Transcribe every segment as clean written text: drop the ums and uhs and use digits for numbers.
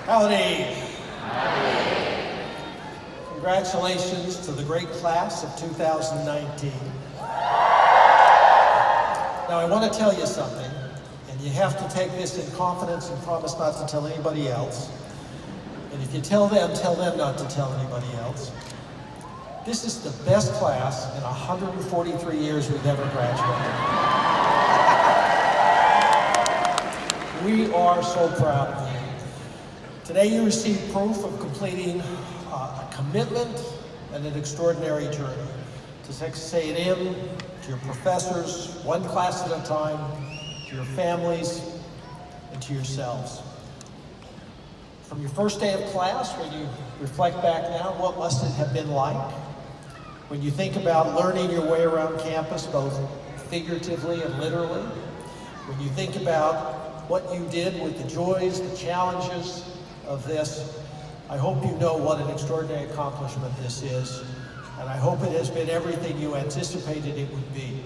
Howdy. Congratulations to the great class of 2019. Now I want to tell you something, and you have to take this in confidence and promise not to tell anybody else. And if you tell them not to tell anybody else. This is the best class in 143 years we've ever graduated. We are so proud of you. Today you receive proof of completing a commitment and an extraordinary journey. To Texas A&M, to your professors, one class at a time, to your families, and to yourselves. From your first day of class, when you reflect back now, what must it have been like? When you think about learning your way around campus, both figuratively and literally. When you think about what you did with the joys, the challenges of this, I hope you know what an extraordinary accomplishment this is, and I hope it has been everything you anticipated it would be.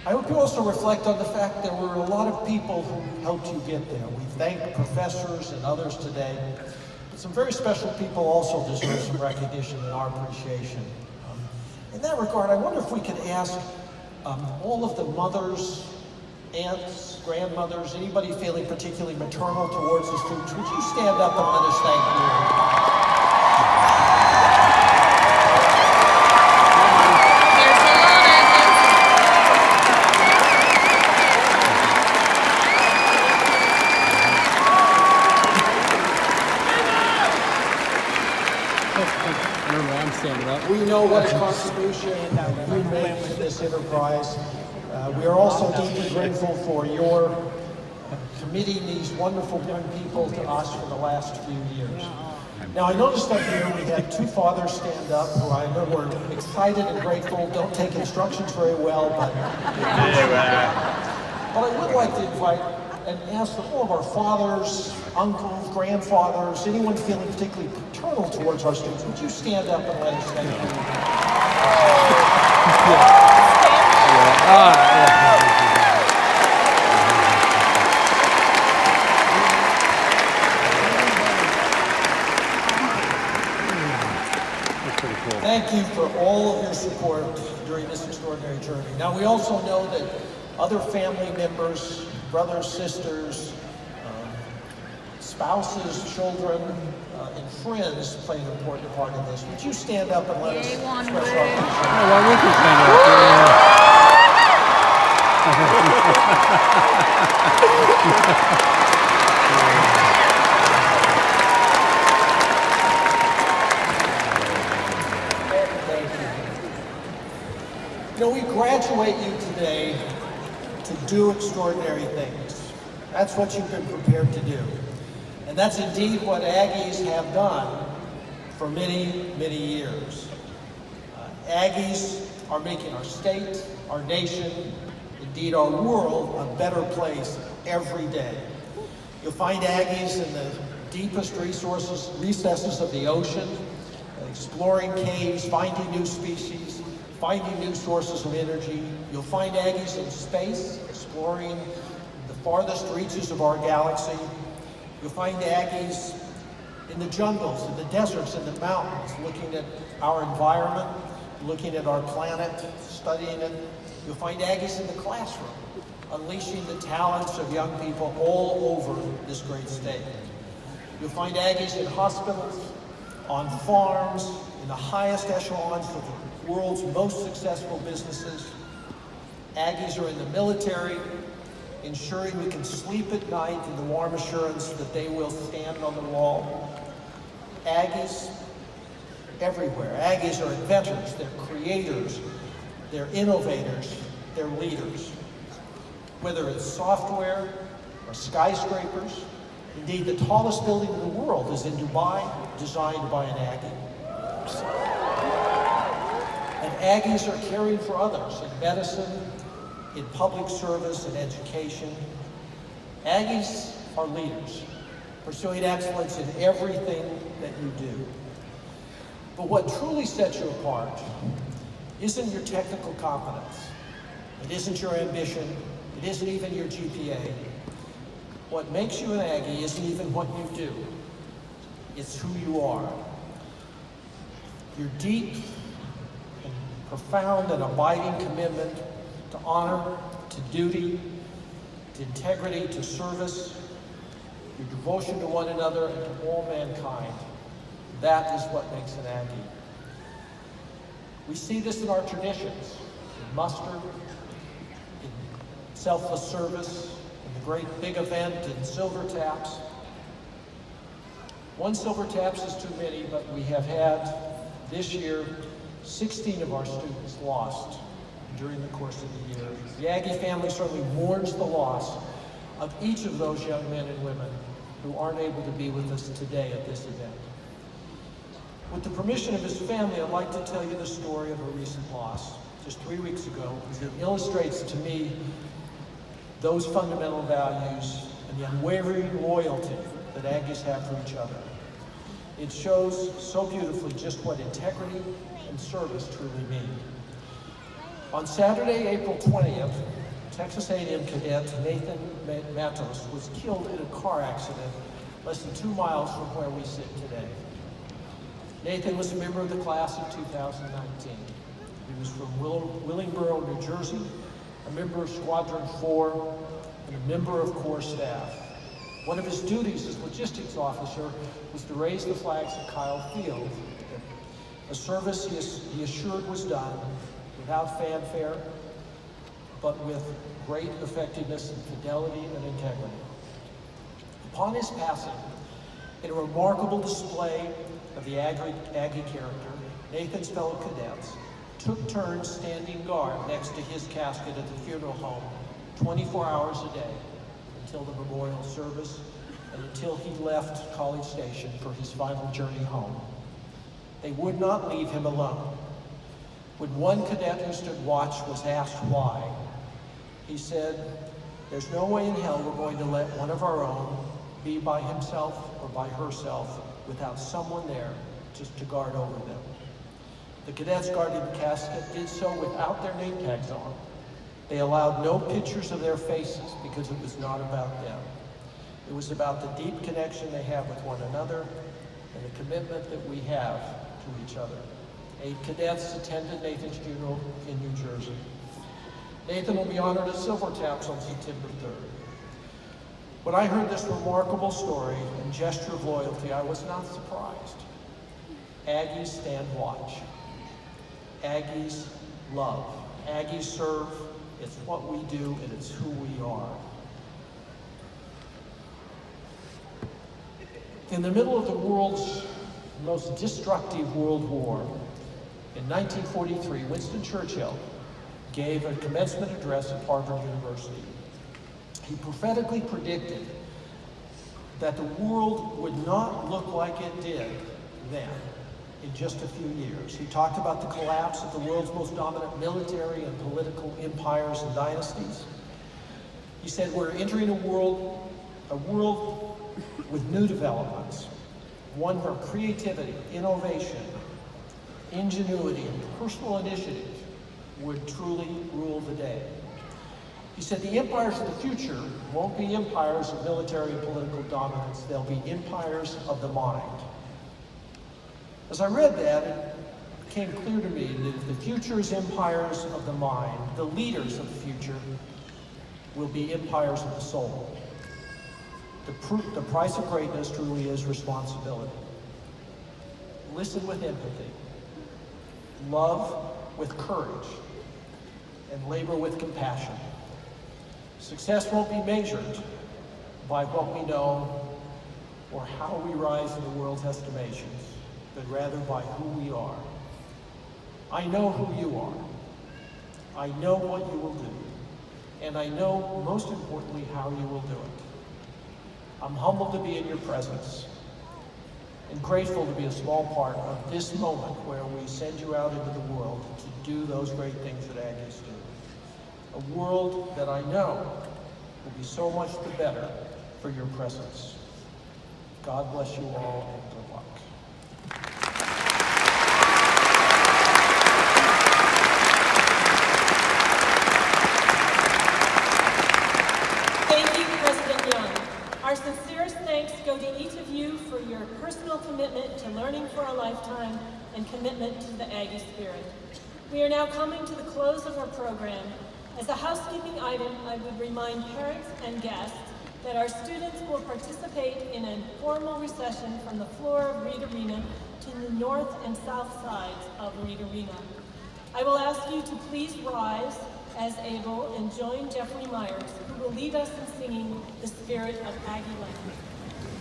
I hope you also reflect on the fact there were a lot of people who helped you get there. We thank professors and others today, but some very special people also deserve some recognition and our appreciation. In that regard, I wonder if we could ask all of the mothers, aunts, grandmothers, anybody feeling particularly maternal towards the students, would you stand up and let us thank you? We know what a contribution you made to this enterprise. We are also deeply grateful for your committing these wonderful young people to us for the last few years. Now, I noticed up here we had two fathers stand up who I know were excited and grateful, don't take instructions very well, but I would like to invite and ask that all of our fathers, uncles, grandfathers, anyone feeling particularly paternal towards our students, would you stand up and let us thank you? Thank you for all of your support during this extraordinary journey. Now, we also know that other family members, brothers, sisters, spouses, children, and friends play an important part in this. Would you stand up and let us express our appreciation? Oh, well, we can stand up. You know, we graduate you today to do extraordinary things. That's what you've been prepared to do. And that's indeed what Aggies have done for many, many years. Aggies are making our state, our nation, indeed our world, a better place every day. You'll find Aggies in the deepest recesses of the ocean, exploring caves, finding new species, finding new sources of energy. You'll find Aggies in space, exploring the farthest reaches of our galaxy. You'll find Aggies in the jungles, in the deserts, in the mountains, looking at our environment, looking at our planet, studying it. You'll find Aggies in the classroom, unleashing the talents of young people all over this great state. You'll find Aggies in hospitals, on farms, in the highest echelons of the world's most successful businesses. Aggies are in the military, ensuring we can sleep at night in the warm assurance that they will stand on the wall. Aggies everywhere. Aggies are inventors, they're creators, they're innovators, they're leaders. Whether it's software or skyscrapers, indeed the tallest building in the world is in Dubai, designed by an Aggie. And Aggies are caring for others in medicine, in public service and education. Aggies are leaders, pursuing excellence in everything that you do. But what truly sets you apart isn't your technical competence. It isn't your ambition. It isn't even your GPA. What makes you an Aggie isn't even what you do. It's who you are. Your deep and profound and abiding commitment to honor, to duty, to integrity, to service, your devotion to one another and to all mankind. That is what makes an Aggie. We see this in our traditions, in muster, in selfless service, in the great big event, in silver taps. One silver taps is too many, but we have had this year 16 of our students lost during the course of the year. The Aggie family certainly mourns the loss of each of those young men and women who aren't able to be with us today at this event. With the permission of his family, I'd like to tell you the story of a recent loss, just 3 weeks ago, because it illustrates to me those fundamental values and the unwavering loyalty that Aggies have for each other. It shows so beautifully just what integrity and service truly mean. On Saturday, April 20th, Texas A&M cadet Nathan Matos was killed in a car accident less than 2 miles from where we sit today. Nathan was a member of the class of 2019. He was from Willingboro, New Jersey, a member of Squadron 4, and a member of Corps staff. One of his duties as logistics officer was to raise the flags at Kyle Field, a service he assured was done without fanfare, but with great effectiveness and fidelity and integrity. Upon his passing, in a remarkable display of the Aggie character, Nathan's fellow cadets took turns standing guard next to his casket at the funeral home 24 hours a day until the memorial service and until he left College Station for his final journey home. They would not leave him alone. When one cadet who stood watch was asked why, he said, "There's no way in hell we're going to let one of our own be by himself or by herself without someone there just to guard over them." The cadets guarding the casket did so without their name tags on. They allowed no pictures of their faces because it was not about them. It was about the deep connection they have with one another and the commitment that we have to each other. 8 cadets attended Nathan's funeral in New Jersey. Nathan will be honored at Silver Taps on September 3rd. When I heard this remarkable story and gesture of loyalty, I was not surprised. Aggies stand watch. Aggies love. Aggies serve. It's what we do and it's who we are. In the middle of the world's most destructive World War, in 1943, Winston Churchill gave a commencement address at Harvard University. He prophetically predicted that the world would not look like it did then in just a few years. He talked about the collapse of the world's most dominant military and political empires and dynasties. He said, we're entering a world with new developments, one where creativity, innovation, ingenuity, and personal initiative would truly rule the day. He said the empires of the future won't be empires of military and political dominance, they'll be empires of the mind. As I read that, it became clear to me that if the future is empires of the mind, the leaders of the future will be empires of the soul. The price of greatness truly is responsibility. Listen with empathy, love with courage, and labor with compassion. Success won't be measured by what we know or how we rise in the world's estimations, but rather by who we are. I know who you are. I know what you will do. And I know, most importantly, how you will do it. I'm humbled to be in your presence and grateful to be a small part of this moment where we send you out into the world to do those great things that Aggies do. A world that I know will be so much the better for your presence. God bless you all and good luck. Thank you, President Young. Our Our sincerest thanks go to each of you for your personal commitment to learning for a lifetime and commitment to the Aggie spirit. We are now coming to the close of our program. As a housekeeping item, I would remind parents and guests that our students will participate in a formal recession from the floor of Reed Arena to the north and south sides of Reed Arena. I will ask you to please rise as able and join Jeffrey Myers, who will lead us in singing The Spirit of Aggie Land.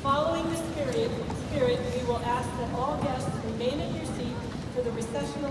Following the spirit, we will ask that all guests remain in your seat for the recessional